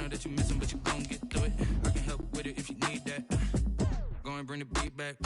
know that you missing, but you gon' get through it. I can help with it if you need that. Go and bring the beat back.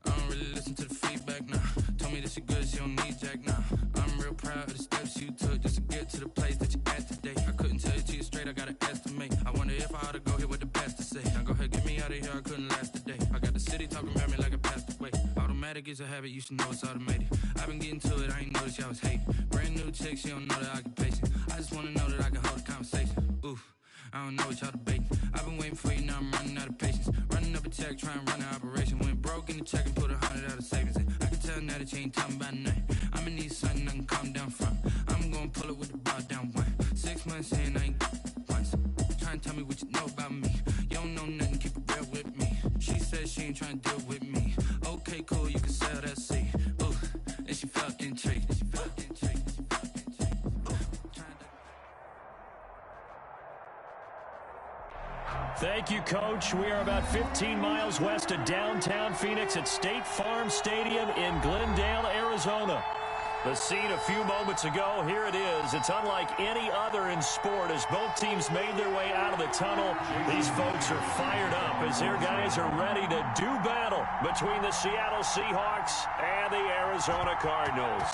I don't really listen to the feedback, nah. Told me that she good, she don't need jack, nah. I'm real proud of the steps you took just to get to the place that you at today. I couldn't tell you to you straight, I gotta estimate. I wonder if I ought to go here with the best to say. Now go ahead, get me out of here, I couldn't last a day. I got the city talking about me like I passed away. Automatic is a habit, you should know it's automated. I've been getting to it, I ain't noticed y'all was hating. Brand new chick, she don't know the occupation. I just wanna know that I can hold a conversation. Oof, I don't know what y'all debating. I've been waiting for you, now I'm running out of patience. Running up a check, trying to run an operation. Went broke in the check and put 100 out of savings in. I can tell now that you ain't talking about nothing. I'ma need something I can calm down from. I'm gonna pull it with the bar down one. 6 months in, I ain't once. Trying to tell me what you know about me. You don't know nothing, keep it real with me. She said she ain't trying to deal with me. Okay, cool, you can sell that seat. Ooh, and she felt intrigued. Thank you, Coach. We are about 15 miles west of downtown Phoenix at State Farm Stadium in Glendale, Arizona. The scene a few moments ago, here it is. It's unlike any other in sport as both teams made their way out of the tunnel. These folks are fired up as their guys are ready to do battle between the Seattle Seahawks and the Arizona Cardinals.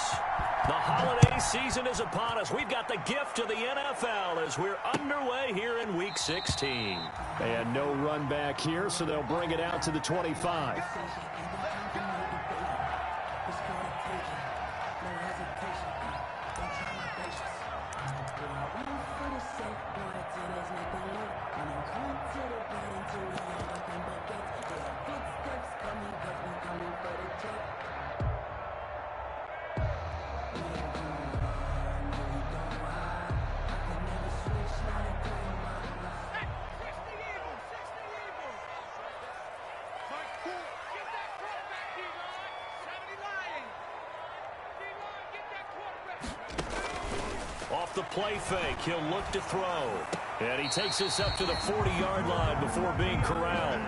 The holiday season is upon us. We've got the gift of the NFL as we're underway here in Week 16. And no run back here, so they'll bring it out to the 25. Off the play fake, he'll look to throw. And he takes us up to the 40-yard line before being corralled.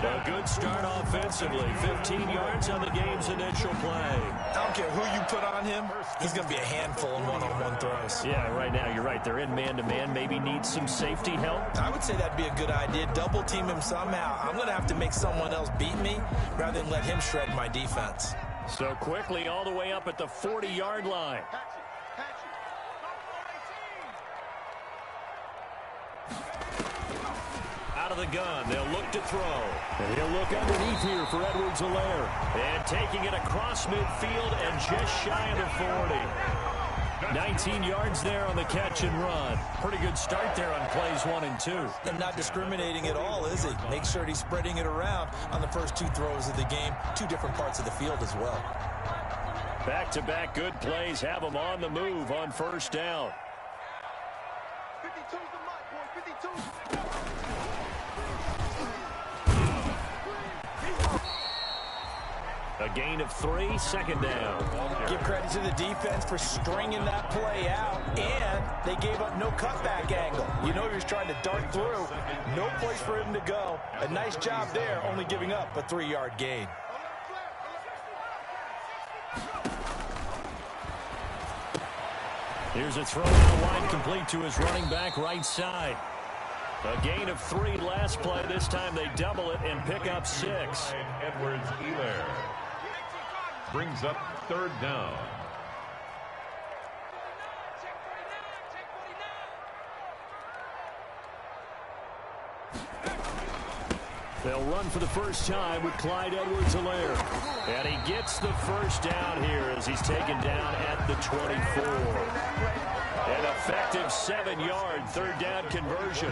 A good start offensively. 15 yards on the game's initial play. I don't care who you put on him, he's going to be a handful in one-on-one throws. Yeah, right now, you're right. They're in man-to-man. Maybe needs some safety help. I would say that'd be a good idea. Double team him somehow. I'm going to have to make someone else beat me rather than let him shred my defense. So quickly all the way up at the 40-yard line. Out of the gun, they'll look to throw. And he'll look underneath here for Edwards-Helaire. And taking it across midfield and just shy of the 40. 19 yards there on the catch and run. Pretty good start there on plays 1 and 2. And not discriminating at all, is he? Make sure he's spreading it around on the first 2 throws of the game. 2 different parts of the field as well. Back-to-back good plays have them on the move on first down. 52's the mark, boy. 52. A gain of 3, second down. Give credit to the defense for stringing that play out, and they gave up no cutback angle. You know he was trying to dart through. No place for him to go. A nice job there, only giving up a 3-yard gain. Here's a throw out wide complete to his running back right side. A gain of 3 last play. This time they double it and pick up 6. Edwards-Helaire brings up 3rd down. They'll run for the first time with Clyde Edwards-Helaire. And he gets the first down here as he's taken down at the 24. An effective 7-yard 3rd down conversion.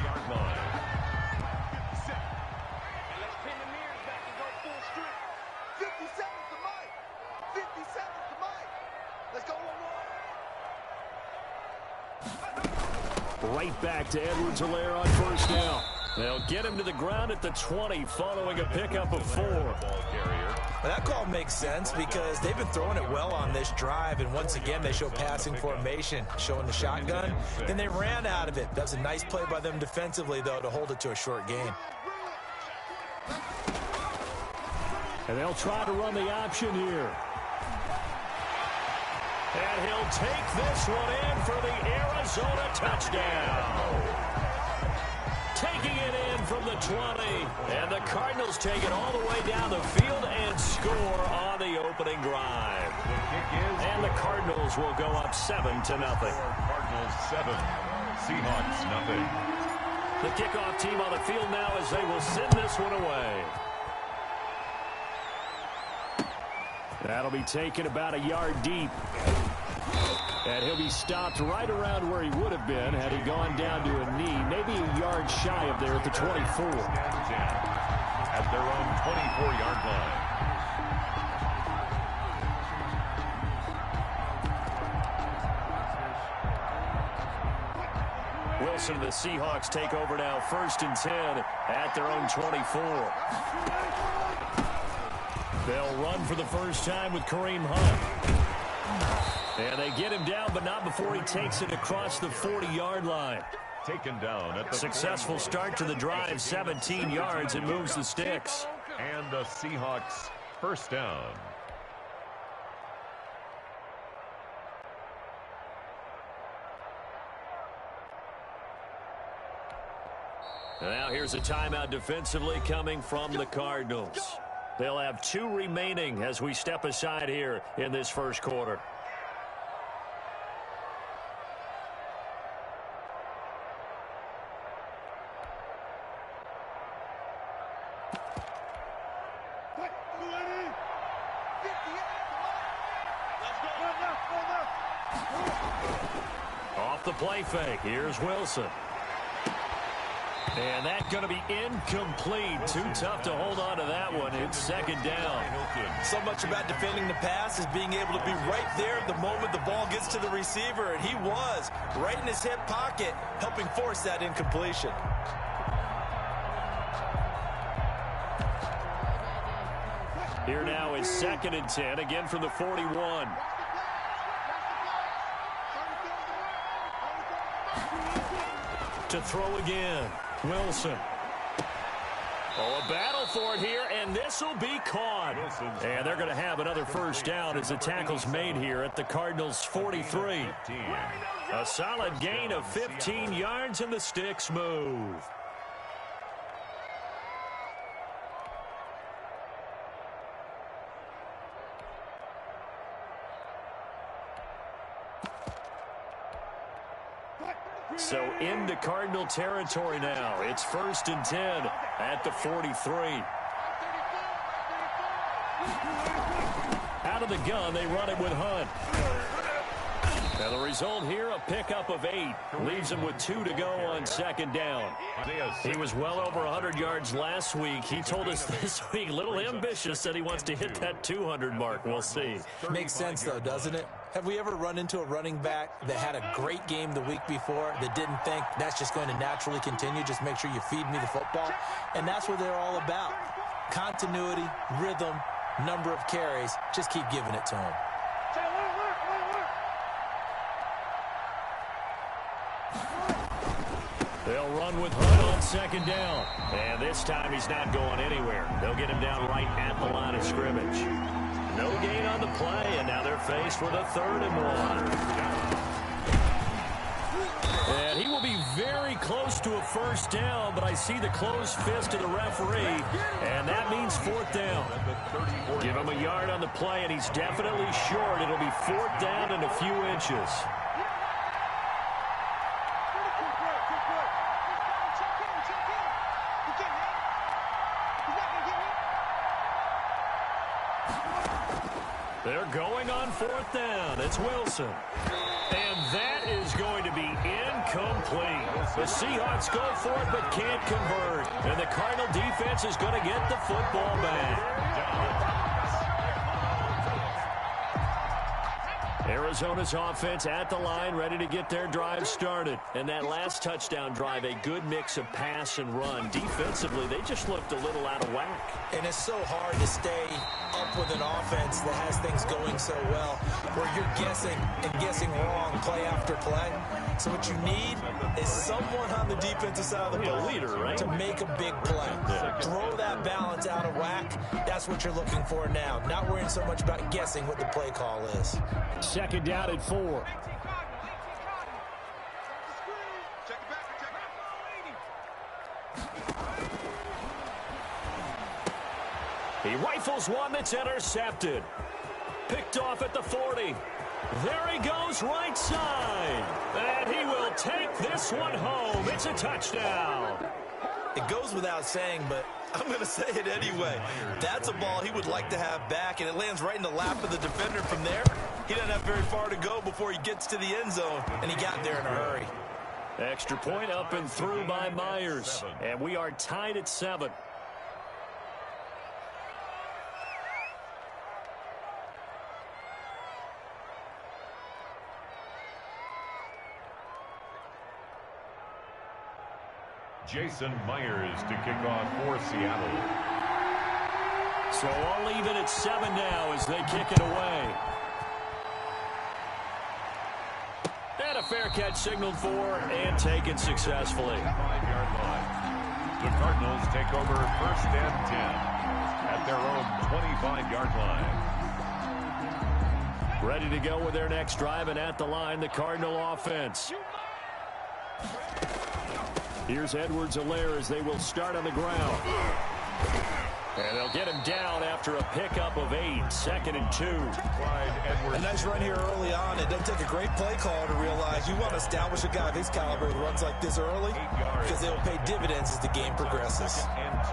Right back to Edwards-Helaire on first down. They'll get him to the ground at the 20 following a pickup of 4. Well, that call makes sense because they've been throwing it well on this drive, and once again they show passing formation, showing the shotgun. Then they ran out of it. That's a nice play by them defensively, though, to hold it to a short gain. And they'll try to run the option here. And he'll take this one in for the Arizona touchdown. taking it in from the 20. And the Cardinals take it all the way down the field and score on the opening drive. And the Cardinals will go up 7-0. Cardinals 7, Seahawks nothing. The kickoff team on the field now as they will send this one away. That'll be taken about a yard deep. And he'll be stopped right around where he would have been had he gone down to a knee, maybe a yard shy of there at the 24. At their own 24-yard line. Wilson and the Seahawks take over now, 1st and 10 at their own 24. They'll run for the first time with Kareem Hunt. And they get him down, but not before he takes it across the 40-yard line. Taken down at the successful start to the drive, 17 yards, and moves the sticks. And the Seahawks first down. Now here's a timeout defensively coming from the Cardinals. They'll have 2 remaining as we step aside here in this first quarter. Off the play fake. Here's Wilson. And that's going to be incomplete. Too tough to hold on to that one. It's 2nd down. So much about defending the pass is being able to be right there at the moment the ball gets to the receiver. And he was right in his hip pocket, helping force that incompletion. Here now is 2nd and 10, again from the 41. To throw again, Wilson. Oh, a battle for it here, and this will be caught. And they're going to have another first down as the tackle's made here at the Cardinals' 43. A solid gain of 15 yards, and the sticks move. So into Cardinal territory now. It's 1st and 10 at the 43. Out of the gun, they run it with Hunt. And the result here, a pickup of 8. Leaves him with 2 to go on 2nd down. He was well over 100 yards last week. He told us this week, a little ambitious, that he wants to hit that 200 mark. We'll see. Makes sense, though, doesn't it? Have we ever run into a running back that had a great game the week before that didn't think that's just going to naturally continue? Just make sure you feed me the football. And that's what they're all about. Continuity, rhythm, number of carries. Just keep giving it to him. They'll run with Hunt on 2nd down. And this time he's not going anywhere. They'll get him down right at the line of scrimmage. No gain on the play, and now they're faced with a 3rd and 1. And he will be very close to a first down, but I see the closed fist of the referee, and that means 4th down. Give him a yard on the play, and he's definitely short. It'll be 4th down and a few inches. They're going on 4th down. It's Wilson. And that is going to be incomplete. The Seahawks go for it but can't convert. And the Cardinal defense is going to get the football back. Arizona's offense at the line, ready to get their drive started. And that last touchdown drive, a good mix of pass and run. Defensively, they just looked a little out of whack. And it's so hard to stay up with an offense that has things going so well, where you're guessing and guessing wrong play after play. So what you need is someone on the defensive side of the ball, leader, right? to make a big play. Yeah. Throw that balance out of whack. That's what you're looking for now. Not worrying so much about guessing what the play call is. 2nd down at 4. He rifles one that's intercepted. Picked off at the 40. There he goes, right side. And he will take this one home. It's a touchdown. It goes without saying, but I'm going to say it anyway. That's a ball he would like to have back, and it lands right in the lap of the defender from there. He doesn't have very far to go before he gets to the end zone, and he got there in a hurry. Extra point up and through by Myers. And we are tied at 7. Jason Myers to kick off for Seattle. So all even at 7 now as they kick it away. And a fair catch signaled for and taken successfully. 5-yard line. The Cardinals take over 1st and 10 at their own 25-yard line. Ready to go with their next drive, and at the line, the Cardinal offense. Here's Edwards-Helaire as they will start on the ground. And they'll get him down after a pickup of 8. 2nd and 2. A nice run here early on. It doesn't take a great play caller to realize you want to establish a guy of his caliber who runs like this early because they will pay dividends as the game progresses. And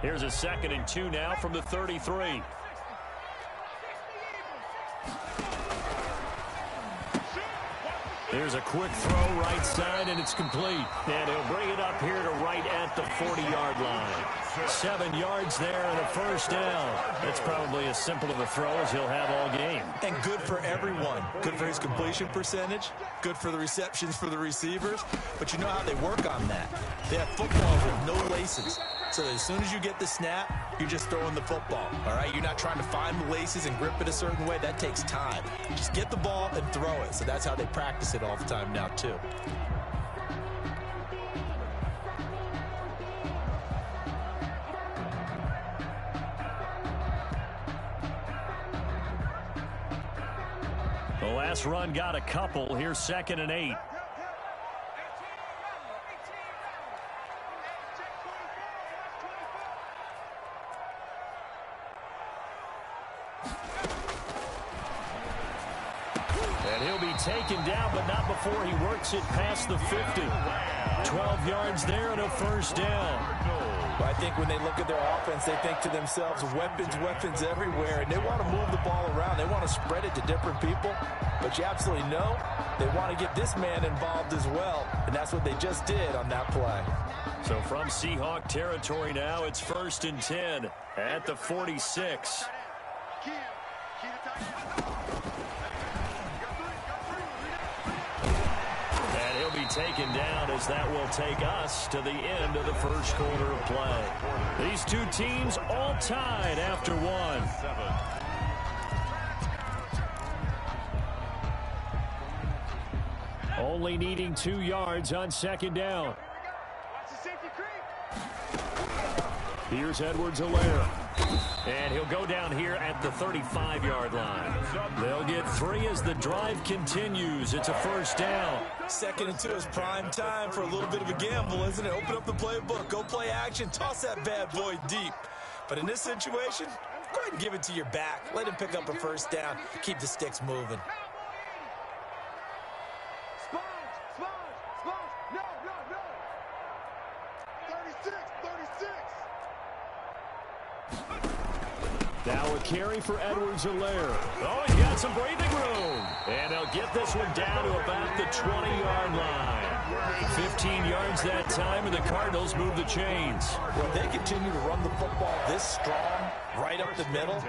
2. Here's a 2nd and 2 now from the 33. There's a quick throw right side, and it's complete. And he'll bring it up here to right at the 40-yard line. 7 yards there and a 1st down. That's probably as simple of a throw as he'll have all game. And good for everyone. Good for his completion percentage. Good for the receptions for the receivers. But you know how they work on that. They have footballs with no laces. So as soon as you get the snap, you're just throwing the football, all right? You're not trying to find the laces and grip it a certain way. That takes time. Just get the ball and throw it. So that's how they practice it all the time now, too. The last run got a couple. Here's 2nd and 8. And he'll be taken down, but not before he works it past the 50. 12 yards there and a 1st down. But I think when they look at their offense, they think to themselves, weapons everywhere, and they want to move the ball around. They want to spread it to different people. But you absolutely know they want to get this man involved as well, and that's what they just did on that play. So from Seahawk territory now, it's 1st and 10 at the 46. And he'll be taken down as that will take us to the end of the 1st quarter of play. These two teams all tied after 1. Only needing 2 yards on 2nd down. Here's Edwards-Helaire. And he'll go down here at the 35-yard line. They'll get 3 as the drive continues. It's a 1st down. 2nd and 2 is prime time for a little bit of a gamble, isn't it? Open up the playbook. Go play action. Toss that bad boy deep. But in this situation, go ahead and give it to your back. Let him pick up a 1st down. Keep the sticks moving. Now a carry for Edwards-Helaire. Oh, he's got some breathing room. And they'll get this one down to about the 20-yard line. 15 yards that time, and the Cardinals move the chains. Well, they continue to run the football this strong, right up the middle.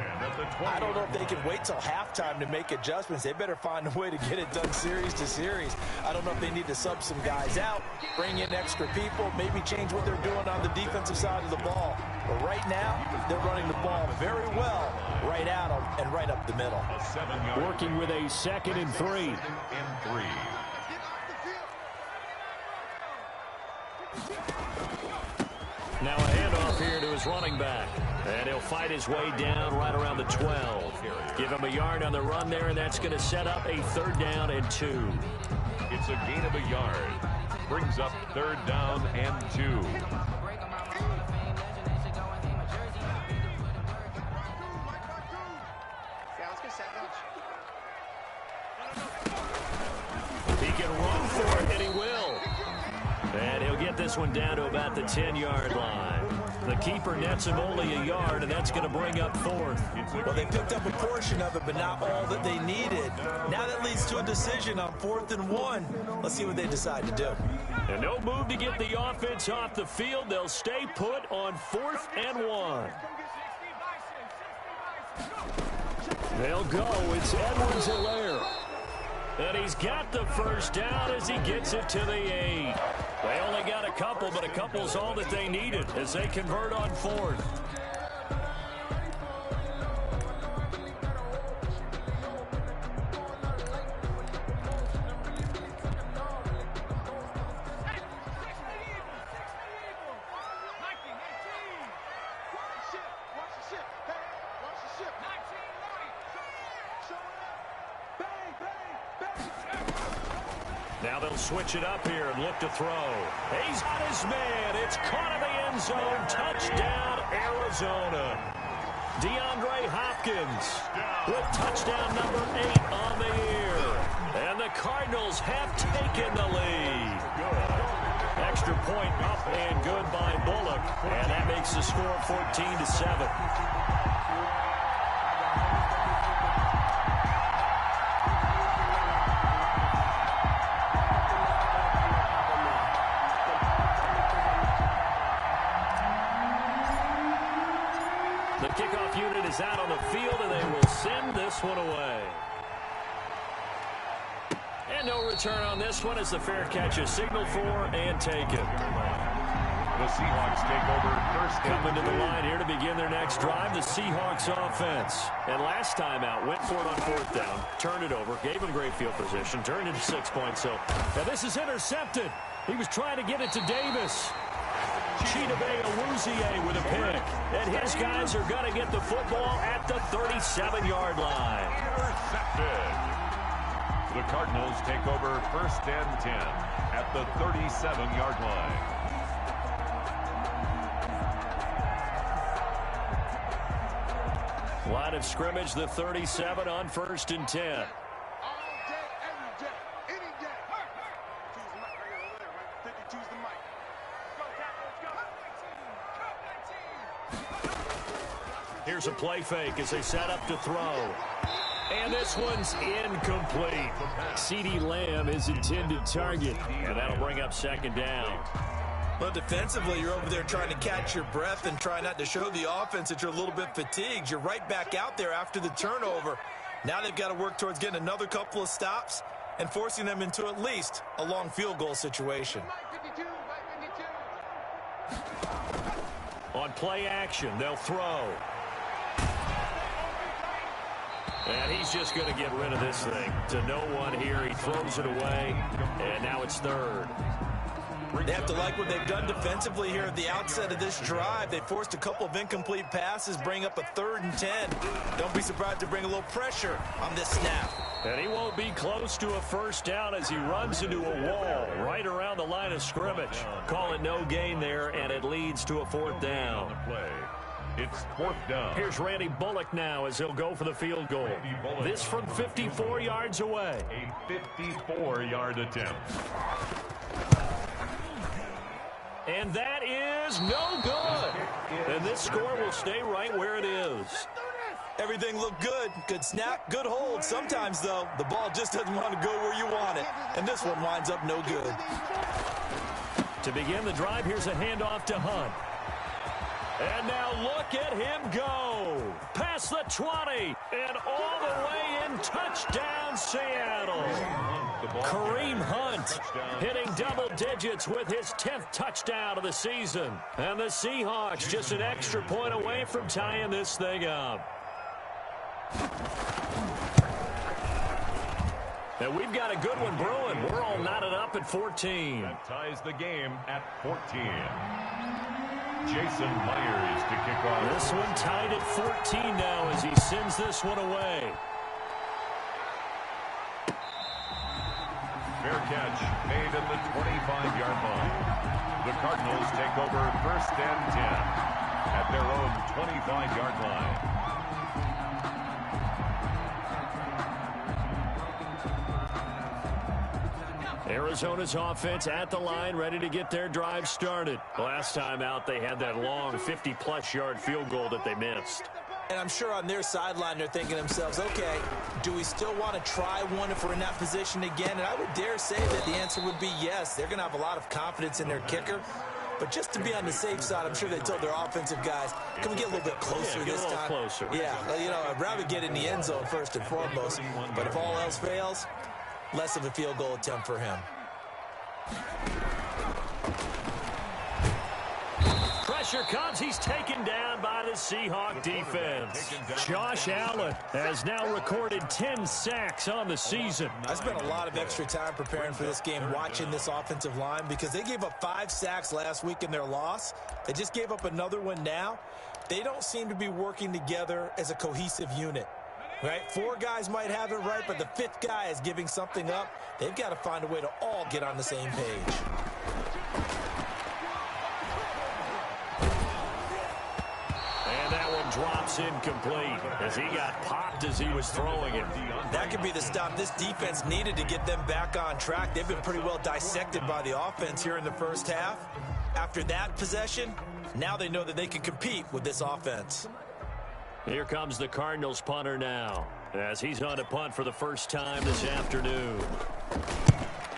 I don't know if they can wait till halftime to make adjustments. They better find a way to get it done series to series. I don't know if they need to sub some guys out, bring in extra people, maybe change what they're doing on the defensive side of the ball. But right now, they're running the ball very well right at them and right up the middle. Working with a 2nd and 3. Now a handoff here to his running back. And he'll fight his way down right around the 12. Give him a yard on the run there, and that's going to set up a 3rd down and 2. It's a gain of a yard. Brings up 3rd down and 2. He can run for it, and he will. And he'll get this one down to about the 10-yard line. The keeper nets him only a yard, and that's going to bring up 4th. Well, they picked up a portion of it, but not all that they needed. Now that leads to a decision on 4th and 1. Let's see what they decide to do. And no move to get the offense off the field. They'll stay put on 4th and 1. They'll go. It's Edwards-Helaire. And he's got the 1st down as he gets it to the 8. They only got a couple, but a couple's all that they needed as they convert on 4th. Now they'll switch it up here and look to throw. He's got his man. It's caught in the end zone. Touchdown, Arizona. DeAndre Hopkins with touchdown number 8 on the year. And the Cardinals have taken the lead. Extra point up and good by Bullock. And that makes the score 14-7. The kickoff unit is out on the field, and they will send this one away. And no return on this one as the fair catch is signaled for and taken. The Seahawks take over 1st and Coming to the line here to begin their next drive, the Seahawks offense. And last time out, went for it on 4th down, turned it over, gave him great field position, turned into 6 points. So now this is intercepted. He was trying to get it to Davis. Chidobe Awuzie with a pick. And his guys are going to get the football at the 37-yard line. Intercepted. The Cardinals take over 1st and 10 at the 37-yard line. Line of scrimmage, the 37 on 1st and 10. Here's a play fake as they set up to throw. And this one's incomplete. CeeDee Lamb is intended target. And that'll bring up 2nd down. Well, defensively, you're over there trying to catch your breath and try not to show the offense that you're a little bit fatigued. You're right back out there after the turnover. Now they've got to work towards getting another couple of stops and forcing them into at least a long field goal situation. On play action, they'll throw. And he's just going to get rid of this thing to no one here. He throws it away, and now it's 3rd. They have to like what they've done defensively here at the outset of this drive. They forced a couple of incomplete passes, bring up a 3rd and 10. Don't be surprised to bring a little pressure on this snap. And he won't be close to a 1st down as he runs into a wall right around the line of scrimmage. Call it no gain there, and it leads to a 4th down. It's 4th down. Here's Randy Bullock now as he'll go for the field goal. This from 54 yards away. A 54-yard attempt. And that is no good. And this score will stay right where it is. Everything looked good. Good snap, good hold. Sometimes, though, the ball just doesn't want to go where you want it. And this one winds up no good. To begin the drive, here's a handoff to Hunt. And now look at him go. Past the 20 and all the way in. Touchdown, Seattle. Kareem Hunt hitting double digits with his 10th touchdown of the season. And the Seahawks just an extra point away from tying this thing up. And we've got a good one brewing. We're all knotted up at 14. That ties the game at 14. Jason Myers to kick off. This one tied at 14 now as he sends this one away. Fair catch made at the 25-yard line. The Cardinals take over 1st and 10 at their own 25-yard line. Arizona's offense at the line, ready to get their drive started. Last time out, they had that long 50-plus yard field goal that they missed. And I'm sure on their sideline they're thinking to themselves, okay, do we still want to try one if we're in that position again? And I would dare say that the answer would be yes. They're going to have a lot of confidence in their kicker. But just to be on the safe side, I'm sure they told their offensive guys, can we get a little bit closer this time? Closer. Yeah, you know, I'd rather get in the end zone first and foremost. But if all else fails, less of a field goal attempt for him. Pressure comes. He's taken down by the Seahawk defense. Josh Allen has now recorded 10 sacks on the season. I spent a lot of extra time preparing for this game, watching this offensive line, because they gave up 5 sacks last week in their loss. They just gave up another one now. They don't seem to be working together as a cohesive unit. Right? 4 guys might have it right, but the 5th guy is giving something up. They've got to find a way to all get on the same page. And that one drops incomplete as he got popped as he was throwing it. That could be the stop this defense needed to get them back on track. They've been pretty well dissected by the offense here in the first half. After that possession, now they know that they can compete with this offense. Here comes the Cardinals punter now as he's on a punt for the first time this afternoon.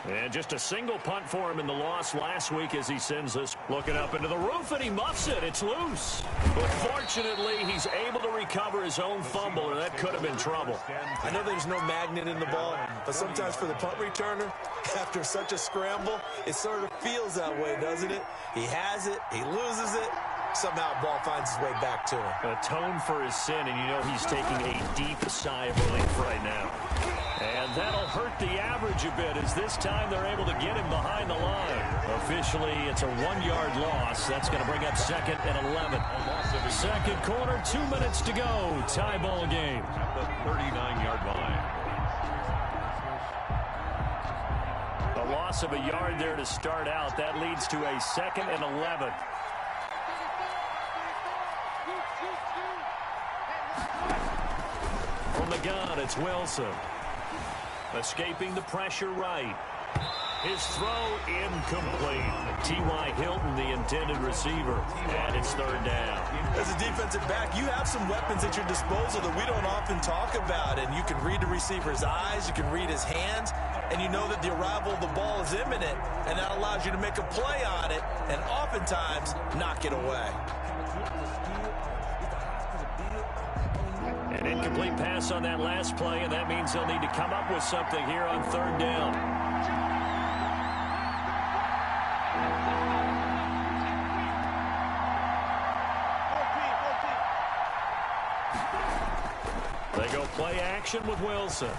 And just a single punt for him in the loss last week as he sends us looking up into the roof, and he muffs it. It's loose. But fortunately, he's able to recover his own fumble, or that could have been trouble. I know there's no magnet in the ball, but sometimes for the punt returner, after such a scramble, it sort of feels that way, doesn't it? He has it, he loses it. Somehow the ball finds its way back to him. Atone for his sin, and you know he's taking a deep sigh of relief right now. And that'll hurt the average a bit as this time they're able to get him behind the line. Officially, it's a 1-yard loss. That's going to bring up 2nd and 11. Second quarter, 2 minutes to go. Tie ball game. At the 39-yard line. A loss of a yard there to start out. That leads to a 2nd and 11. From the gun, it's Wilson. Escaping the pressure right. His throw incomplete. T.Y. Hilton, the intended receiver. And it's 3rd down. As a defensive back, you have some weapons at your disposal that we don't often talk about. And you can read the receiver's eyes. You can read his hands. And you know that the arrival of the ball is imminent. And that allows you to make a play on it. And oftentimes, knock it away. An incomplete pass on that last play, and that means they'll need to come up with something here on 3rd down. They go play action with Wilson.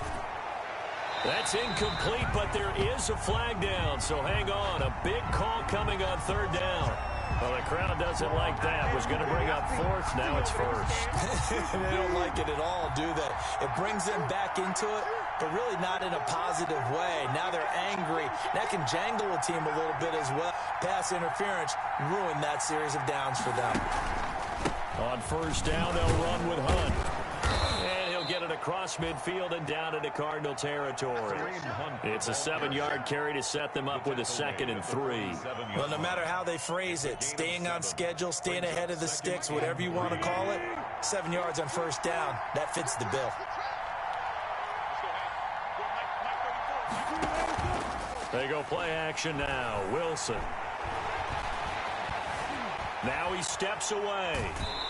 That's incomplete, but there is a flag down, so hang on. A big call coming on 3rd down. Well, the crowd doesn't like that. Was going to bring up 4th. Now it's 1st. They don't like it at all, do they? It brings them back into it, but really not in a positive way. Now they're angry. That can jangle a team a little bit as well. Pass interference ruined that series of downs for them. On 1st down, they'll run with Hunt. And he'll get it across midfield and down into Cardinal territory. It's a 7-yard carry to set them up with a 2nd and 3. Well, no matter how they phrase it, staying on schedule, staying ahead of the sticks, whatever you want to call it, 7 yards on 1st down, that fits the bill. They go play action now. Wilson. Now he steps away.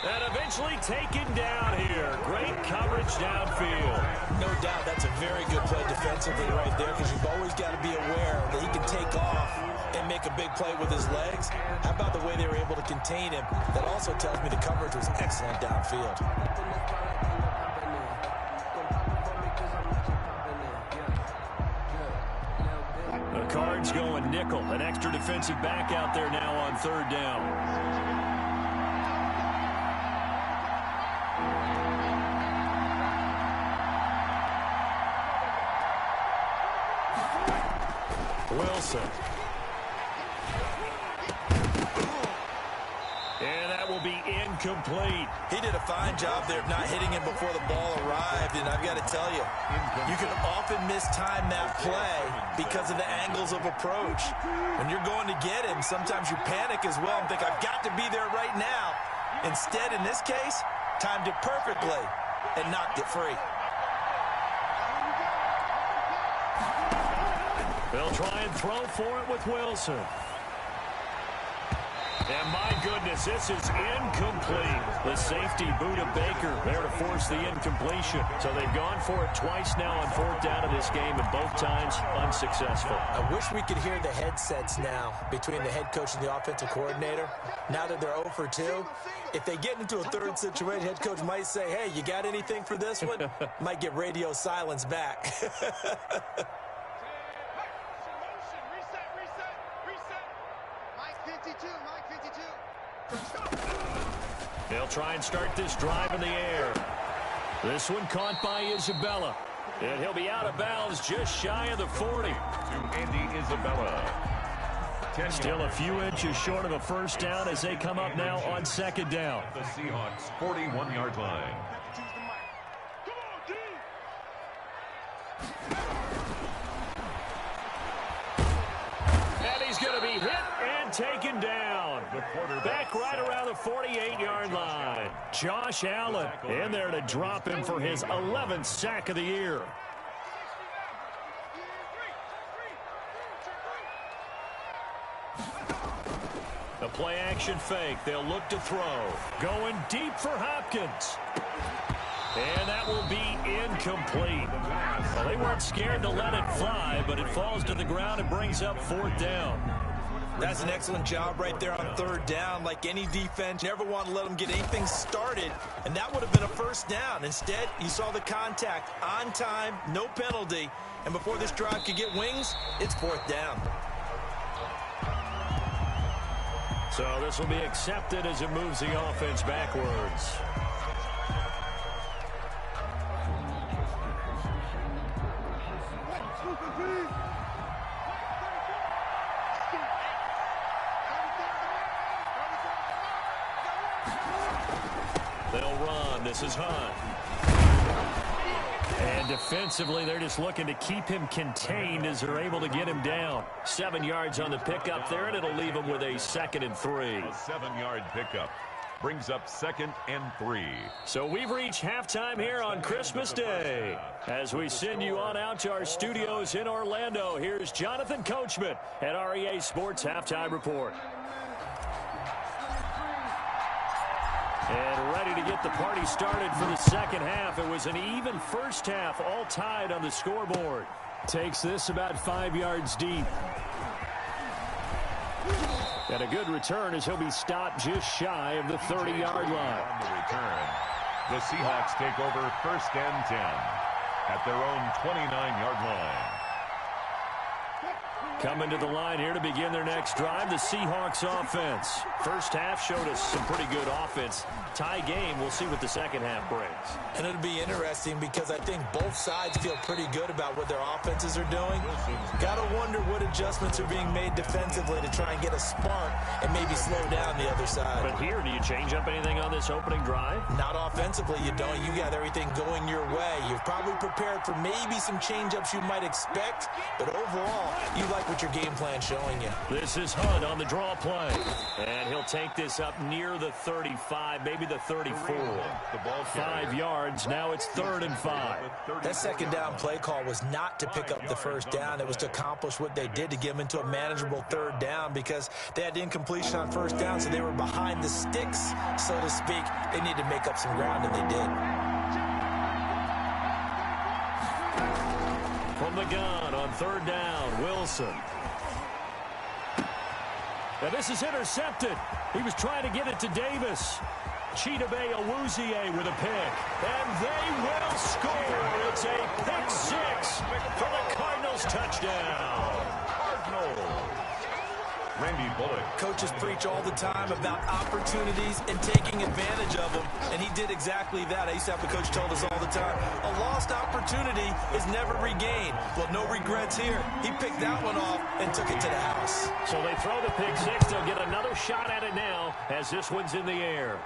And eventually taken down here. Great coverage downfield. No doubt that's a very good play defensively right there, because you've always got to be aware that he can take off and make a big play with his legs. How about the way they were able to contain him? That also tells me the coverage was excellent downfield. The Cards going nickel. An extra defensive back out there now on 3rd down. Wilson. And that will be incomplete. He did a fine job there of not hitting him before the ball arrived, and I've got to tell you, you can often mistime that play because of the angles of approach. When you're going to get him, sometimes you panic as well and think, I've got to be there right now. Instead, in this case, timed it perfectly and knocked it free. They'll try and throw for it with Wilson. And my goodness, this is incomplete. The safety boot of Baker there to force the incompletion. So they've gone for it twice now on fourth down in this game, and both times unsuccessful. I wish we could hear the headsets now between the head coach and the offensive coordinator. Now that they're 0 for 2, if they get into a third situation, head coach might say, hey, you got anything for this one? Might get radio silence back. They'll try and start this drive in the air. This one caught by Isabella. And he'll be out of bounds just shy of the 40. To Andy Isabella. Still a few inches short of a first down as they come up now on second down. The Seahawks 41-yard line. And he's going to be hit and taken down. Back right around the 48-yard line. Josh Allen in there to drop him for his 11th sack of the year. The play-action fake. They'll look to throw. Going deep for Hopkins. And that will be incomplete. Well, they weren't scared to let it fly, but it falls to the ground and brings up fourth down. That's an excellent job right there on third down. Like any defense, never want to let them get anything started, and that would have been a first down. Instead, you saw the contact on time, no penalty, and before this drive could get wings, it's fourth down. So this will be accepted as it moves the offense backwards. They'll run. This is Hunt. And defensively, they're just looking to keep him contained as they're able to get him down. 7 yards on the pickup there, and it'll leave him with a 2nd and 3. A 7-yard pickup brings up 2nd and 3. So we've reached halftime here on Christmas Day. As we send you on out to our studios in Orlando, here's Jonathan Coachman at REA Sports Halftime Report. And ready to get the party started for the second half. It was an even first half, all tied on the scoreboard. Takes this about 5 yards deep. And a good return as he'll be stopped just shy of the 30-yard line. On the return, the Seahawks take over 1st and 10 at their own 29-yard line. Coming to the line here to begin their next drive, the Seahawks offense. First half showed us some pretty good offense. Tie game, we'll see what the second half brings. And it'll be interesting because I think both sides feel pretty good about what their offenses are doing. Got to wonder what adjustments are being made defensively to try and get a spark and maybe slow down the other side. But here, do you change up anything on this opening drive? Not offensively, you don't. You got everything going your way. You're probably prepared for maybe some change-ups you might expect, but overall, you like what your game plan's showing you. This is Hunt on the draw play. And he'll take this up near the 35, maybe the 34. 5 yards. Now it's 3rd and 5. That second down play call was not to pick up the first down. It was to accomplish what they did to get them into a manageable 3rd down because they had incompletion on first down, so they were behind the sticks, so to speak. They needed to make up some ground, and they did. From the gun on 3rd down, Wilson. Now this is intercepted. He was trying to get it to Davis. Chidobe Awuzie with a pick. And they will score. It's a pick 6 for the Cardinals touchdown. Randy Randy Bullock. Coaches preach all the time about opportunities and taking advantage of them, and he did exactly that. I used to have a coach told us all the time, a lost opportunity is never regained. Well, no regrets here. He picked that one off and took it to the house. So they throw the pick six. They'll get another shot at it now as this one's in the air.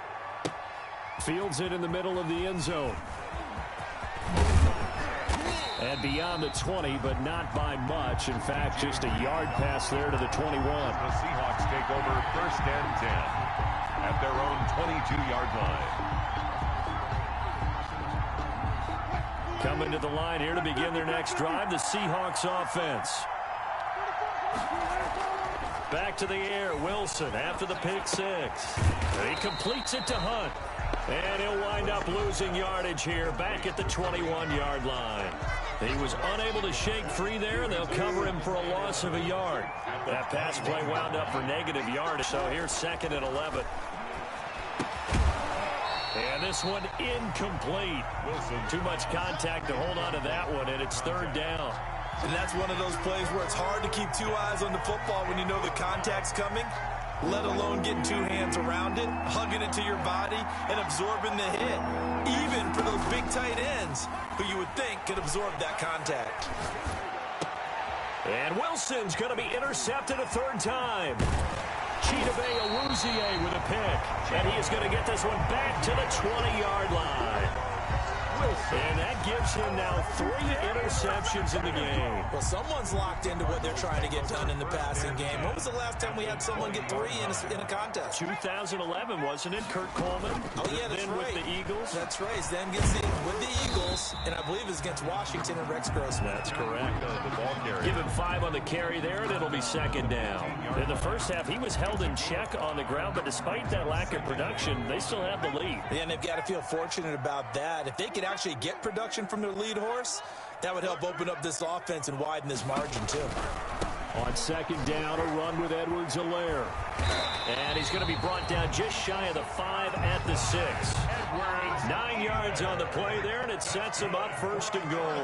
Fields it in the middle of the end zone. And beyond the 20, but not by much. In fact, just a yard pass there to the 21. The Seahawks take over 1st and 10 at their own 22-yard line. Coming to the line here to begin their next drive, the Seahawks offense. Back to the air, Wilson after the pick six. He completes it to Hunt. And he'll wind up losing yardage here back at the 21-yard line. He was unable to shake free there, and they'll cover him for a loss of a yard. That pass play wound up for negative yardage, so here's 2nd and 11. And this one incomplete. Wilson, too much contact to hold on to that one, and it's 3rd down. And that's one of those plays where it's hard to keep 2 eyes on the football when you know the contact's coming, let alone getting 2 hands around it, hugging it to your body, and absorbing the hit. Even for those big tight ends who you would think could absorb that contact. And Wilson's going to be intercepted a 3rd time. Chidobe Awuzie with a pick. And he is going to get this one back to the 20-yard line. And that gives him now 3 interceptions in the game. Well, someone's locked into what they're trying to get done in the passing game. When was the last time we had someone get 3 in a contest? 2011, wasn't it? Kurt Coleman. Oh, yeah, that's right. With the Eagles. That's right. Then gets it with the Eagles, and I believe it's against Washington and Rex Grossman. That's correct. The ball carrier. Give him 5 on the carry there, and it'll be 2nd down. In the first half, he was held in check on the ground, but despite that lack of production, they still have the lead. Yeah, and they've got to feel fortunate about that. If they could actually get production from their lead horse, that would help open up this offense and widen this margin too. On 2nd down, a run with Edwards-Helaire. And he's going to be brought down just shy of the 5 at the 6. 9 yards on the play there, and it sets him up 1st and goal.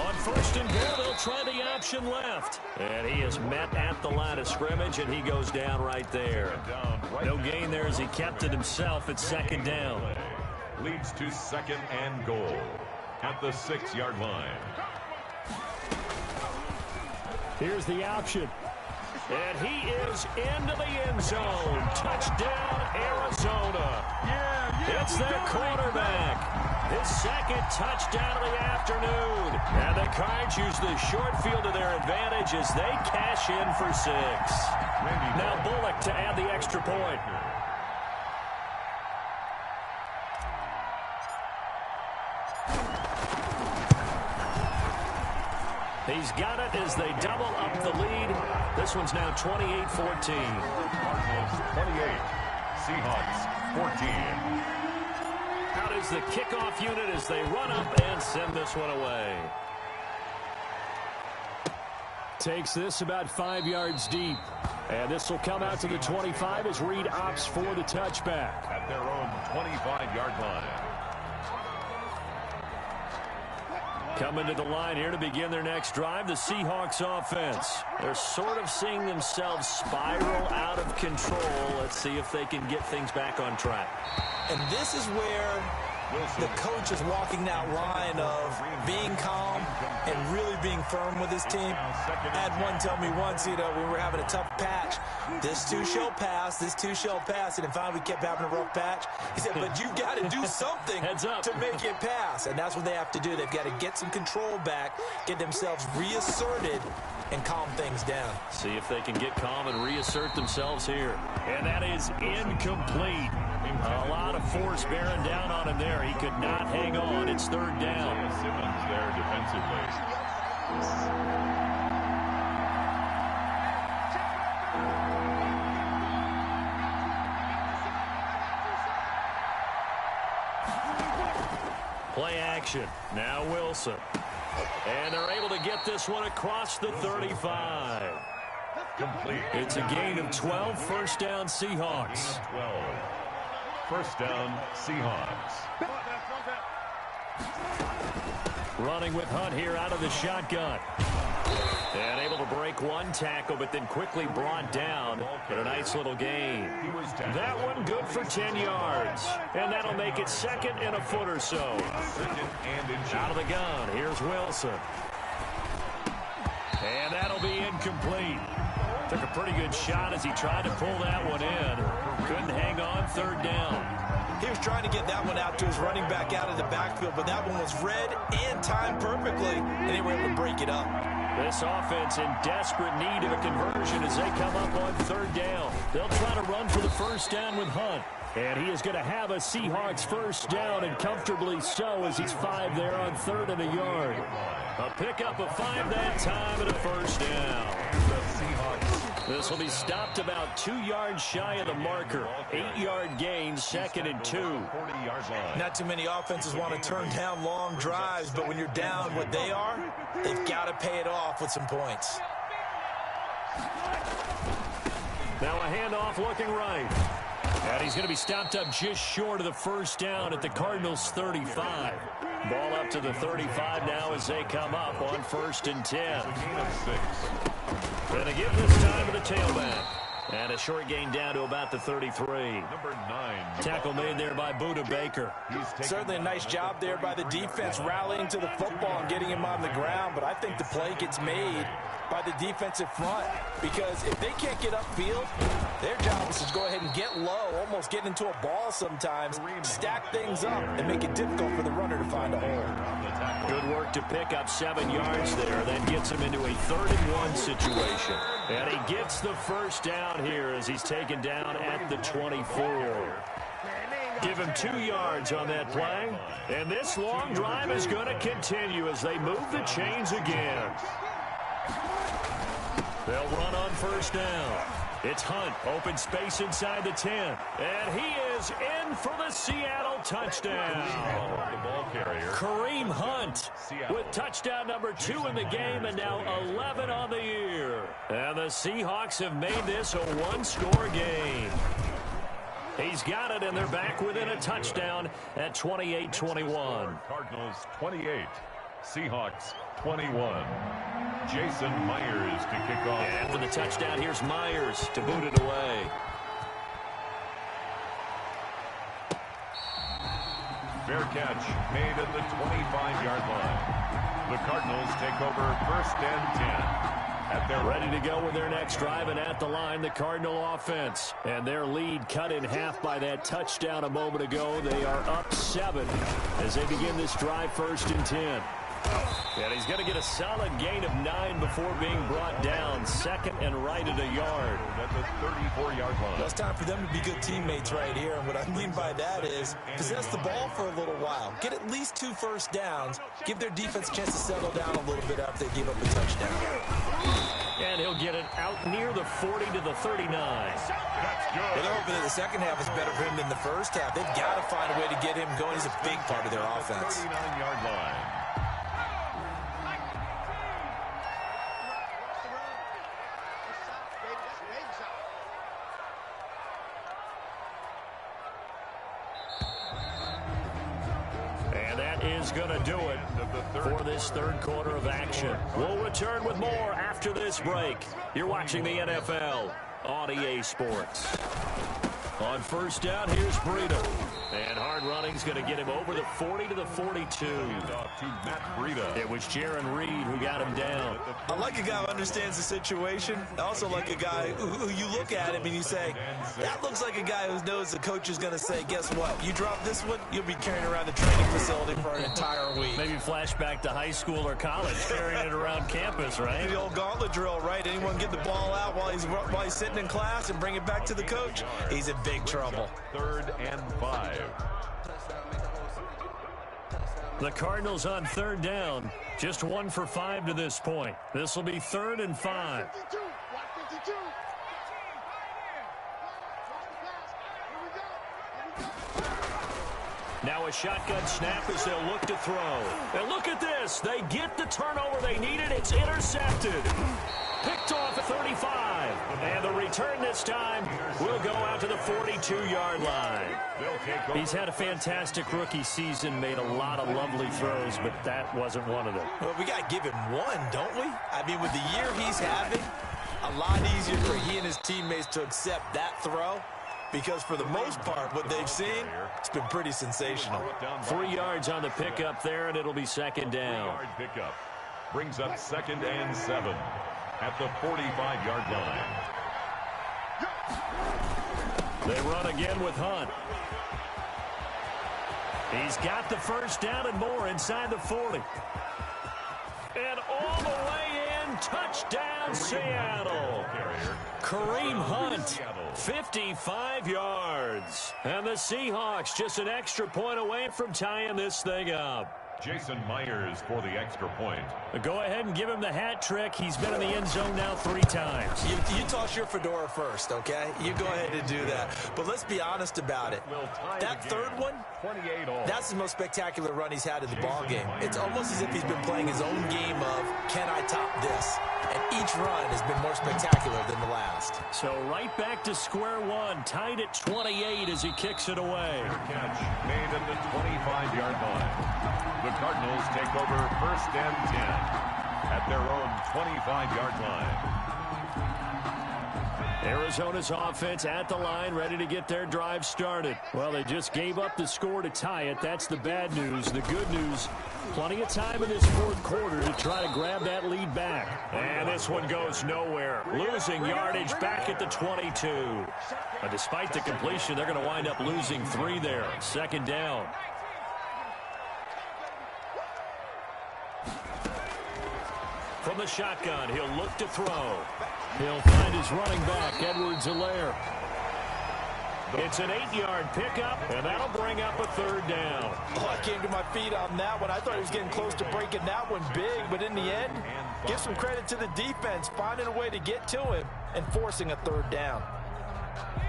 On 1st and goal, they'll try the option left. And he is met at the line of scrimmage, and he goes down right there. No gain there as he kept it himself at 2nd down. Leads to 2nd and goal at the 6-yard line. Here's the option. And he is into the end zone. Touchdown, Arizona. It's their quarterback. His 2nd touchdown of the afternoon. And the Cards use the short field to their advantage as they cash in for 6. Now Bullock to add the extra point. He's got it as they double up the lead. This one's now 28-14. Cardinals 28, Seahawks 14. Out is the kickoff unit as they run up and send this one away. Takes this about 5 yards deep. And this will come out to the 25 as Reed opts for the touchback. At their own 25-yard line. Coming to the line here to begin their next drive, the Seahawks offense. They're sort of seeing themselves spiral out of control. Let's see if they can get things back on track. And this is where the coach is walking that line of being calm and really being firm with his team. I had one tell me once, when we were having a tough patch, this too shall pass, this too shall pass. And then finally we kept having a rough patch. He said, but you've got to do something to make it pass. And that's what they have to do. They've got to get some control back, get themselves reasserted, and calm things down. See if they can get calm and reassert themselves here. And that is incomplete. A lot of force bearing down on him there. He could not hang on. It's 3rd down. Simmons there defensively. Play action. Now Wilson. And they're able to get this one across the 35. Complete. It's a gain of 12. 1st down Seahawks. 12. 1st down Seahawks. Running with Hunt here out of the shotgun. And able to break one tackle, but then quickly brought down. But a nice little gain. That one good for 10 yards. And that'll make it second and a foot or so. Out of the gun, here's Wilson. And that'll be incomplete. Took a pretty good shot as he tried to pull that one in. Couldn't hang on, third down. He was trying to get that one out to his running back out of the backfield, but that one was read and timed perfectly, and they were able to break it up. This offense in desperate need of a conversion as they come up on third down. They'll try to run for the first down with Hunt. And he is going to have a Seahawks first down, and comfortably so, as he's 5 there on third and a yard. A pickup of 5 that time and a first down. This will be stopped about 2 yards shy of the marker. 8-yard gain, second and 2. Not too many offenses want to turn down long drives, but when you're down what they are, they've got to pay it off with some points. Now a handoff looking right. And he's going to be stopped up just short of the first down at the Cardinals' 35. Ball up to the 35 now as they come up on 1st and 10. Going to give this time to the tailback. And a short gain down to about the 33. Number 9. Tackle made there by Buda Baker. Certainly a nice job there by the defense rallying to the football and getting him on the ground, but I think the play gets made by the defensive front, because if they can't get upfield, their job is to go ahead and get low, almost get into a ball sometimes, stack things up, and make it difficult for the runner to find a hole. Good work to pick up 7 yards there. That gets him into a 3rd and 1 situation. And he gets the first down here as he's taken down at the 24. Give him 2 yards on that play. And this long drive is going to continue as they move the chains again. They'll run on first down. It's Hunt, open space inside the 10. And he is in for the Seattle touchdown. The ball carrier. Kareem Hunt with touchdown number 2 in the game, and now 11 on the year. And the Seahawks have made this a 1-score game. He's got it, and they're back within a touchdown at 28-21. Cardinals 28, Seahawks 21. Jason Myers to kick off. And for the touchdown, here's Myers to boot it away. Fair catch made at the 25-yard line. The Cardinals take over 1st and 10. At their ready to go with their next drive, and at the line, the Cardinal offense. And their lead cut in half by that touchdown a moment ago. They are up 7 as they begin this drive, 1st and 10. And he's going to get a solid gain of 9 before being brought down. 2nd and right at a yard. At the 34-yard line. Well, it's time for them to be good teammates right here. And what I mean by that is possess the ball for a little while. Get at least 2 first downs. Give their defense a chance to settle down a little bit after they give up a touchdown. And he'll get it out near the 40 to the 39. That's good. Well, they're hoping that the second half is better for him than the first half. They've got to find a way to get him going. He's a big part of their offense. 39-yard line. Is going to do it for this 3rd quarter of action. We'll return with more after this break. You're watching the NFL on EA Sports. On first down, here's Breida. And hard running's going to get him over the 40 to the 42. It was Jaron Reed who got him down. I like a guy who understands the situation. I also like a guy who you look at him and you say, that looks like a guy who knows the coach is going to say, guess what? You drop this one, you'll be carrying around the training facility for an entire week. Maybe flashback to high school or college, carrying it around campus, right? The old gauntlet drill, right? Anyone get the ball out while he's sitting in class and bring it back to the coach? He's in big trouble. 3rd and 5. The Cardinals on 3rd down, just 1 for 5 to this point. This will be 3rd and 5. Now a shotgun snap as they'll look to throw. And look at this. They get the turnover they needed. It's intercepted. Picked off at 35. And the return this time will go out to the 42-yard line. He's had a fantastic rookie season, made a lot of lovely throws, but that wasn't one of them. Well, we got to give him one, don't we? I mean, with the year he's having, a lot easier for he and his teammates to accept that throw, because for the most part, what they've seen, it's been pretty sensational. 3 yards on the pickup there, and it'll be second down. Pickup brings up 2nd and 7 at the 45-yard line. They run again with Hunt. He's got the first down and more inside the 40. And all the way in, touchdown Seattle. Kareem Hunt, 55 yards. And the Seahawks just an extra point away from tying this thing up. Jason Myers for the extra point. Go ahead and give him the hat trick. He's been in the end zone now 3 times. You toss your fedora first, okay? You go ahead and do that. But let's be honest about it. That third one, that's the most spectacular run he's had in the ballgame. It's almost as if he's been playing his own game of, can I top this? And each run has been more spectacular than the last. So right back to square one, tied at 28 as he kicks it away. Catch made at the 25-yard line. The Cardinals take over 1st and 10 at their own 25-yard line. Arizona's offense at the line, ready to get their drive started. Well, they just gave up the score to tie it. That's the bad news. The good news, plenty of time in this 4th quarter to try to grab that lead back. And this one goes nowhere. Losing yardage back at the 22. But despite the completion, they're going to wind up losing 3 there. 2nd down. From the shotgun, he'll look to throw. He'll find his running back, Edwards-Helaire. It's an 8-yard pickup, and that'll bring up a 3rd down. Oh, I came to my feet on that one. I thought he was getting close to breaking that one big, but in the end, give some credit to the defense, finding a way to get to him and forcing a 3rd down.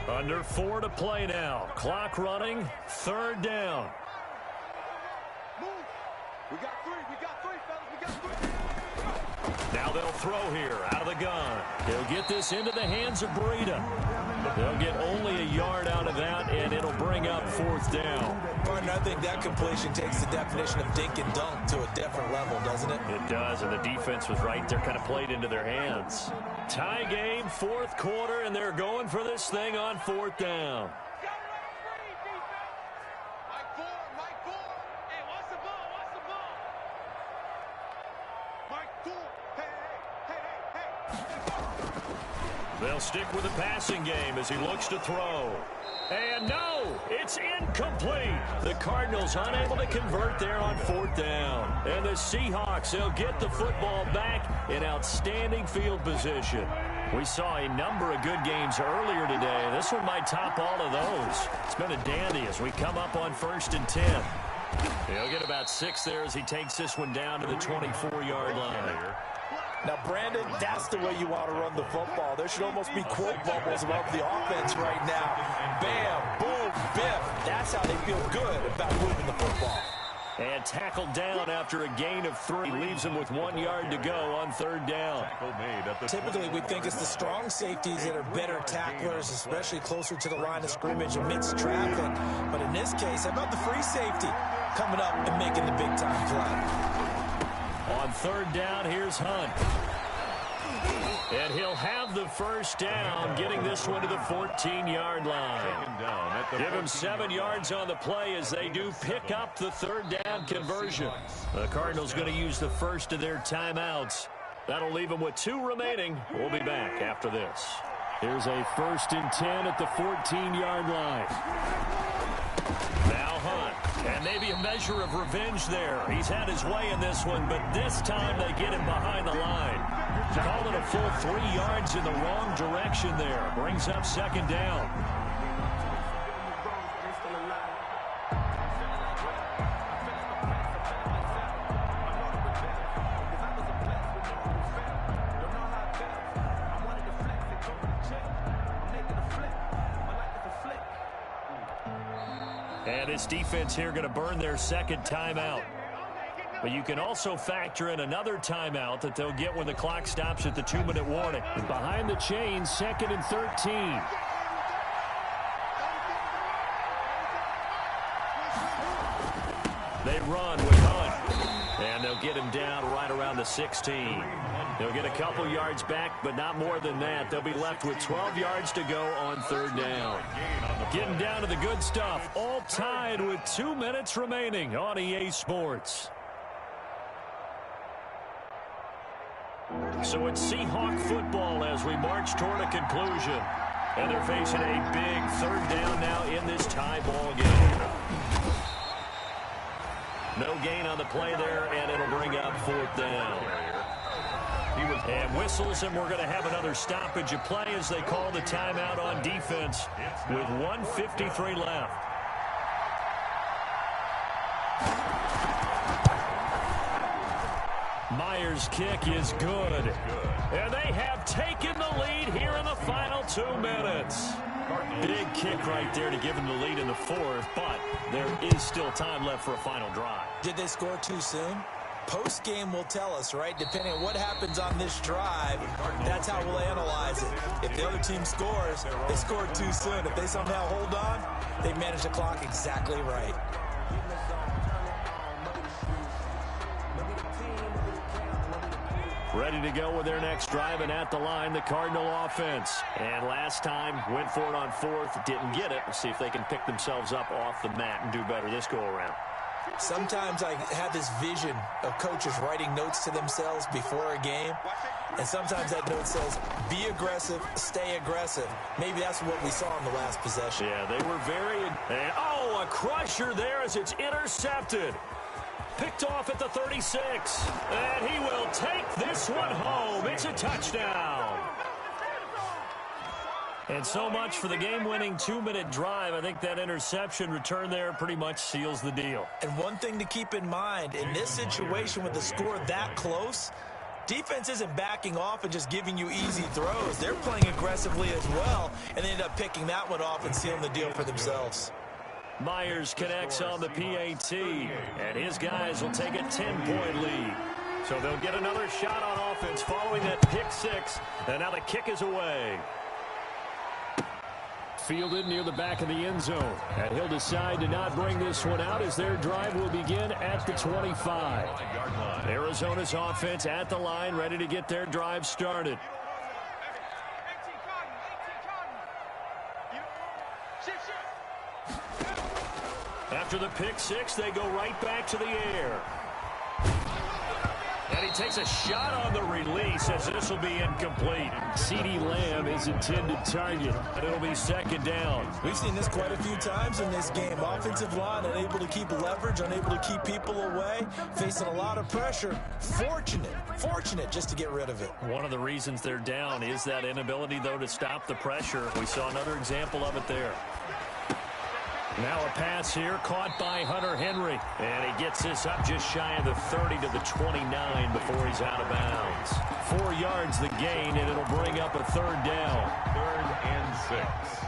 Under 4 to play now. Clock running, 3rd down. Move. We got 3, fellas. We got 3. Now they'll throw here out of the gun. He'll get this into the hands of Breida. They'll get only a yard out of that, and it'll bring up 4th down. Partner, I think that completion takes the definition of dink and dunk to a different level, doesn't it? It does, and the defense was right there, kind of played into their hands. Tie game, 4th quarter, and they're going for this thing on 4th down. They'll stick with the passing game as he looks to throw. And no, it's incomplete. The Cardinals unable to convert there on 4th down. And the Seahawks, they'll get the football back in outstanding field position. We saw a number of good games earlier today. This one might top all of those. It's been a dandy as we come up on 1st and 10. He'll get about 6 there as he takes this one down to the 24-yard line. Now, Brandon, that's the way you want to run the football. There should almost be quote bubbles about the offense right now. Bam, boom, biff. That's how they feel good about moving the football. And tackled down after a gain of 3. Leaves him with 1 yard to go on 3rd down. Typically, we think it's the strong safeties that are better tacklers, especially closer to the line of scrimmage amidst traffic. But in this case, how about the free safety coming up and making the big-time play? On 3rd down, here's Hunt. And he'll have the first down, getting this one to the 14-yard line. Give him 7 yards on the play as they do pick up the 3rd down conversion. The Cardinals going to use the first of their timeouts. That'll leave them with 2 remaining. We'll be back after this. Here's a 1st and 10 at the 14-yard line. Now Hunt. And maybe a measure of revenge there. He's had his way in this one, but this time they get him behind the line. Call it a full 3 yards in the wrong direction there. Brings up 2nd down. And this defense here going to burn their 2nd timeout. But you can also factor in another timeout that they'll get when the clock stops at the 2-minute warning. Behind the chains, 2nd and 13. They run with Hunt, and they'll get him down right around the 16. They'll get a couple yards back, but not more than that. They'll be left with 12 yards to go on 3rd down. Getting down to the good stuff, all tied with 2 minutes remaining on EA Sports. So it's Seahawk football as we march toward a conclusion. And they're facing a big 3rd down now in this tie ball game. No gain on the play there, and it'll bring up 4th down. And whistles, and we're going to have another stoppage of play as they call the timeout on defense with 1:53 left. Myers' kick is good. And they have taken the lead here in the final 2 minutes. Big kick right there to give them the lead in the 4th, but there is still time left for a final drive. Did they score too soon? Post-game will tell us, right? Depending on what happens on this drive, that's how we'll analyze it. If the other team scores, they scored too soon. If they somehow hold on, they manage the clock exactly right. Ready to go with their next drive, and at the line, the Cardinal offense. And last time, went for it on 4th, didn't get it. We'll see if they can pick themselves up off the mat and do better this go-around. Sometimes I have this vision of coaches writing notes to themselves before a game, and sometimes that note says, be aggressive, stay aggressive. Maybe that's what we saw in the last possession. Yeah, they were very... And, oh, a crusher there as it's intercepted. Picked off at the 36, and he will take this one home. It's a touchdown. And so much for the game-winning 2-minute drive. I think that interception return there pretty much seals the deal. And one thing to keep in mind, in this situation with the score that close, defense isn't backing off and just giving you easy throws. They're playing aggressively as well, and they end up picking that one off and sealing the deal for themselves. Myers connects on the PAT, and his guys will take a 10-point lead. So they'll get another shot on offense following that pick 6, and now the kick is away. Fielded near the back of the end zone, and he'll decide to not bring this one out as their drive will begin at the 25. Arizona's offense at the line, ready to get their drive started. After the pick 6, they go right back to the air. And he takes a shot on the release as this will be incomplete. CeeDee Lamb is intended target, and it'll be 2nd down. We've seen this quite a few times in this game. Offensive line unable to keep leverage, unable to keep people away, facing a lot of pressure. Fortunate just to get rid of it. One of the reasons they're down is that inability, though, to stop the pressure. We saw another example of it there. Now a pass here caught by Hunter Henry. And he gets this up just shy of the 30 to the 29 before he's out of bounds. 4 yards the gain, and it'll bring up a 3rd down. 3rd and 6.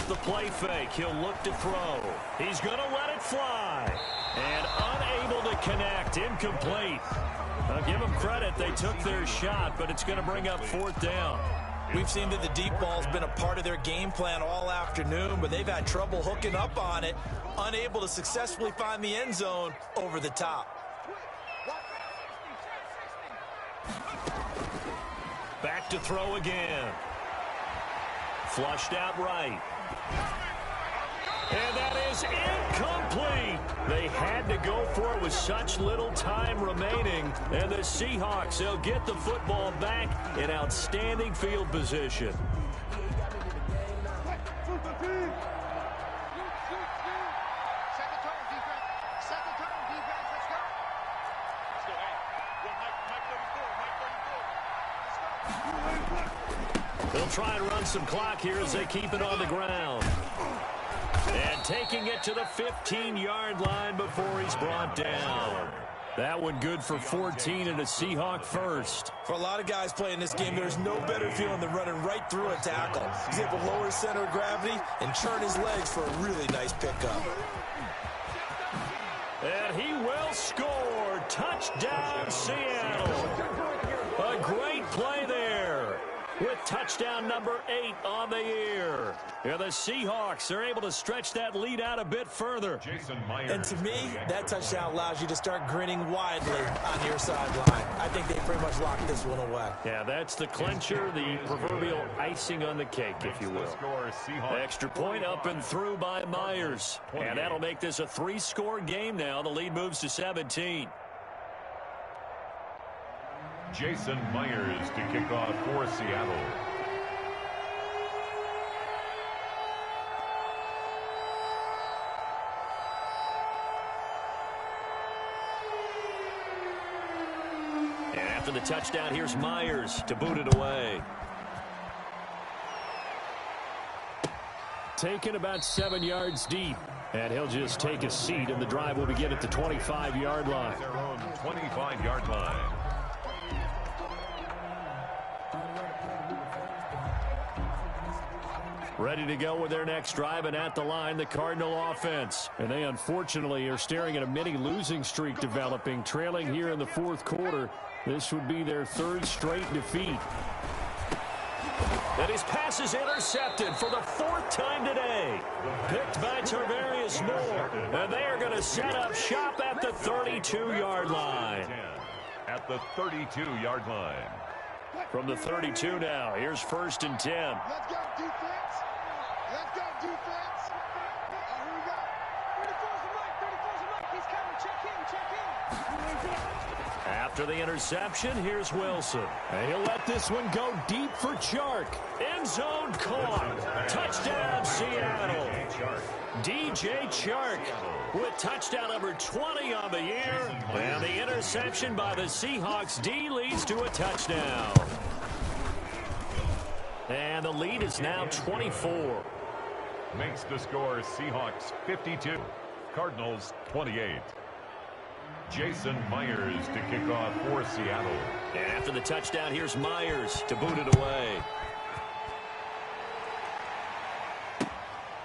The play fake. He'll look to throw. He's going to let it fly. And unable to connect. Incomplete. I'll give them credit. They took their shot, but it's going to bring up 4th down. We've seen that the deep ball's been a part of their game plan all afternoon, but they've had trouble hooking up on it. Unable to successfully find the end zone over the top. Back to throw again. Flushed out right. And that is incomplete. They had to go for it with such little time remaining. And the Seahawks, they'll get the football back in outstanding field position. They'll try and run some clock here as they keep it on the ground. And taking it to the 15-yard line before he's brought down. That one good for 14 and a Seahawk first. For a lot of guys playing this game, there's no better feeling than running right through a tackle. He's able to lower his center of gravity and churn his legs for a really nice pickup. And he will score. Touchdown, Seattle. A great play there with touchdown number 8 on the year. And the Seahawks are able to stretch that lead out a bit further. And to me, that touchdown allows you to start grinning widely on your sideline. I think they pretty much locked this one away. Yeah, that's the clincher, the proverbial icing on the cake, if you will. Extra point up and through by Myers. And that'll make this a 3-score game now. The lead moves to 17. Jason Myers to kick off for Seattle. And after the touchdown, here's Myers to boot it away. Taken about 7 yards deep. And he'll just take a seat, and the drive will begin at the 25-yard line. Their own 25-yard line. Ready to go with their next drive, and at the line, the Cardinal offense. And they unfortunately are staring at a mini losing streak developing, trailing here in the fourth quarter. This would be their 3rd straight defeat. And his pass is intercepted for the 4th time today. Picked by Tarvarius Moore. And they are going to set up shop at the 32-yard line. At the 32-yard line. From the 32 now, here's 1st and 10. Let's go, defense. Let's go, defense. Here we go. 34's the mic. 34's the mic. He's coming. Check in. After the interception, here's Wilson. And he'll let this one go deep for Chark. End zone caught. Touchdown, Seattle. DJ Chark with touchdown number 20 on the year. And the interception by the Seahawks D leads to a touchdown. And the lead is now 24. Makes the score Seahawks 52, Cardinals 28. Jason Myers to kick off for Seattle. And after the touchdown, here's Myers to boot it away.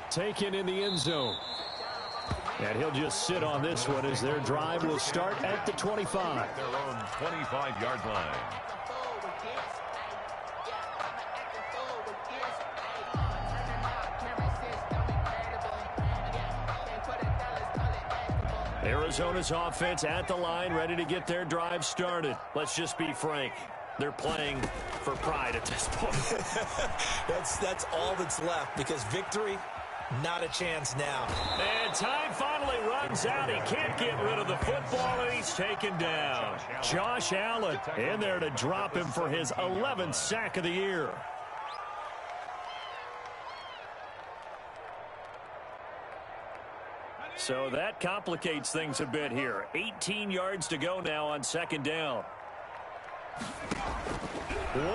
Taken in the end zone. And he'll just sit on this one as their drive will start at the 25. Their own 25-yard line. Arizona's offense at the line, ready to get their drive started. Let's just be frank. They're playing for pride at this point. That's all that's left, because victory, not a chance now. And time finally runs out. He can't get rid of the football, and he's taken down. Josh Allen in there to drop him for his 11th sack of the year. So that complicates things a bit here. 18 yards to go now on 2nd down.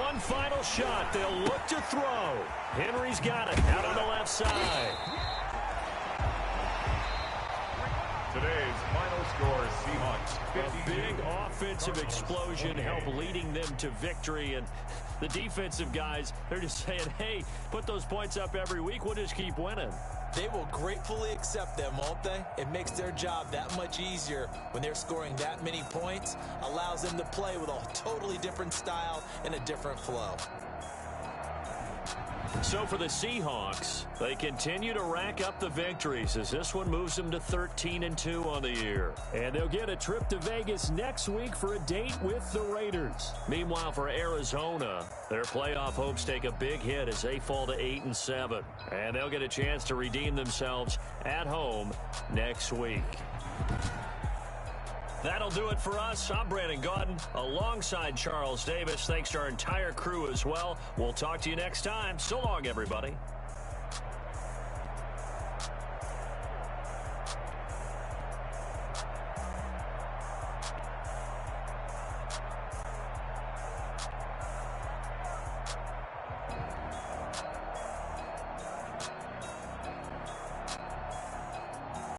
One final shot. They'll look to throw. Henry's got it out on the left side. Today's final score, Seahawks 50. A big offensive explosion help leading them to victory. And the defensive guys, they're just saying, hey, put those points up every week. We'll just keep winning. They will gratefully accept them, won't they? It makes their job that much easier when they're scoring that many points. Allows them to play with a totally different style and a different flow. So for the Seahawks, they continue to rack up the victories as this one moves them to 13-2 on the year. And they'll get a trip to Vegas next week for a date with the Raiders. Meanwhile, for Arizona, their playoff hopes take a big hit as they fall to 8-7. And they'll get a chance to redeem themselves at home next week. That'll do it for us. I'm Brandon Gaudin alongside Charles Davis. Thanks to our entire crew as well. We'll talk to you next time. So long, everybody.